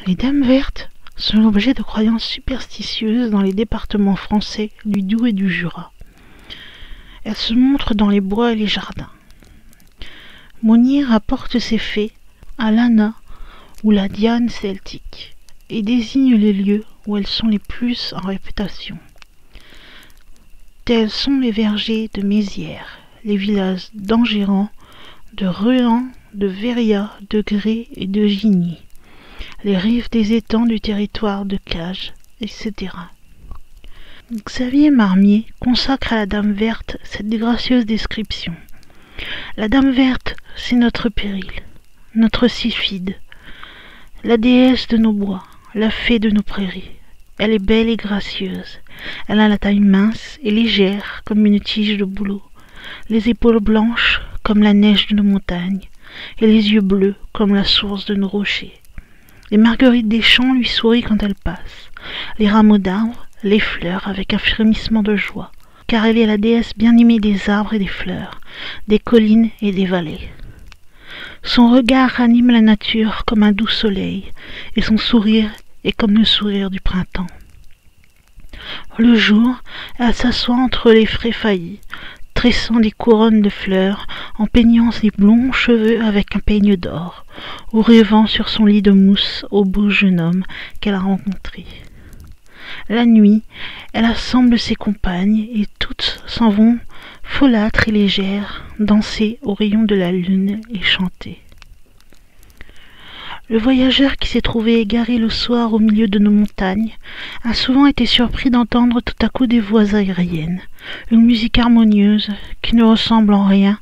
Les dames vertes sont l'objet de croyances superstitieuses dans les départements français du Doubs et du Jura. Elles se montrent dans les bois et les jardins. Monnier rapporte ces faits à l'Anna ou la Diane celtique et désigne les lieux où elles sont les plus en réputation. Tels sont les vergers de Mézières, les villages d'Enguerrand, de Ruan, de Verriat, de Gré et de Gigny, les rives des étangs du territoire de Cage, etc. Xavier Marmier consacre à la Dame verte cette gracieuse description. La Dame verte, c'est notre péril, notre sylphide, la déesse de nos bois, la fée de nos prairies. Elle est belle et gracieuse. Elle a la taille mince et légère comme une tige de bouleau, les épaules blanches comme la neige de nos montagnes, et les yeux bleus comme la source de nos rochers. Les marguerites des champs lui sourient quand elle passe, les rameaux d'arbres, les fleurs avec un frémissement de joie, car elle est la déesse bien-aimée des arbres et des fleurs, des collines et des vallées. Son regard ranime la nature comme un doux soleil, et son sourire est comme le sourire du printemps. Le jour, elle s'assoit entre les frais faillis, tressant des couronnes de fleurs, en peignant ses blonds cheveux avec un peigne d'or, ou rêvant sur son lit de mousse au beau jeune homme qu'elle a rencontré. La nuit, elle assemble ses compagnes, et toutes s'en vont, folâtres et légères, danser aux rayons de la lune et chanter. Le voyageur qui s'est trouvé égaré le soir au milieu de nos montagnes a souvent été surpris d'entendre tout à coup des voix aériennes, une musique harmonieuse qui ne ressemble en rien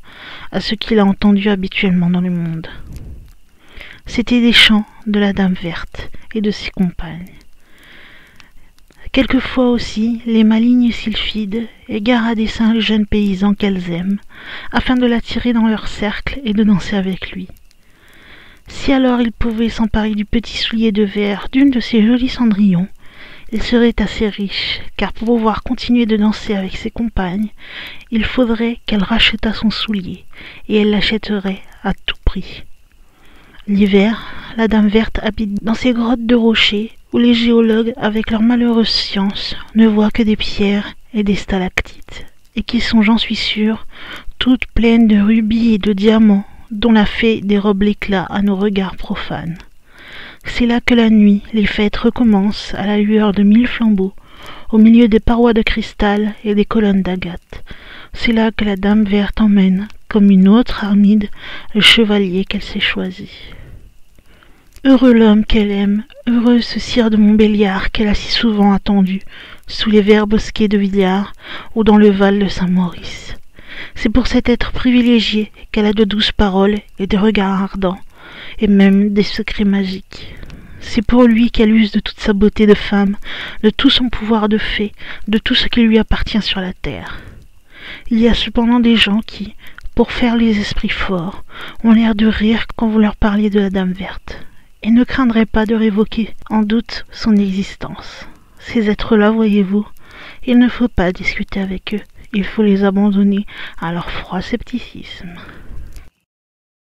à ce qu'il a entendu habituellement dans le monde. C'étaient des chants de la Dame verte et de ses compagnes. Quelquefois aussi, les malignes sylphides égarent à dessein le jeune paysan qu'elles aiment, afin de l'attirer dans leur cercle et de danser avec lui. Si alors il pouvait s'emparer du petit soulier de verre d'une de ces jolies cendrillons, il serait assez riche, car pour pouvoir continuer de danser avec ses compagnes, il faudrait qu'elle rachetât son soulier, et elle l'achèterait à tout prix. L'hiver, la Dame verte habite dans ces grottes de rochers, où les géologues, avec leur malheureuse science, ne voient que des pierres et des stalactites, et qui sont, j'en suis sûr, toutes pleines de rubis et de diamants, dont la fée dérobe l'éclat à nos regards profanes. C'est là que la nuit, les fêtes recommencent à la lueur de 1000 flambeaux, au milieu des parois de cristal et des colonnes d'agate. C'est là que la Dame verte emmène, comme une autre Armide, le chevalier qu'elle s'est choisi. Heureux l'homme qu'elle aime, heureux ce sire de Montbéliard qu'elle a si souvent attendu, sous les verts bosquets de Villars ou dans le Val de Saint-Maurice. C'est pour cet être privilégié qu'elle a de douces paroles et des regards ardents, et même des secrets magiques. C'est pour lui qu'elle use de toute sa beauté de femme, de tout son pouvoir de fée, de tout ce qui lui appartient sur la terre. Il y a cependant des gens qui, pour faire les esprits forts, ont l'air de rire quand vous leur parliez de la Dame verte, et ne craindraient pas de révoquer en doute son existence. Ces êtres-là, voyez-vous, il ne faut pas discuter avec eux. Il faut les abandonner à leur froid scepticisme.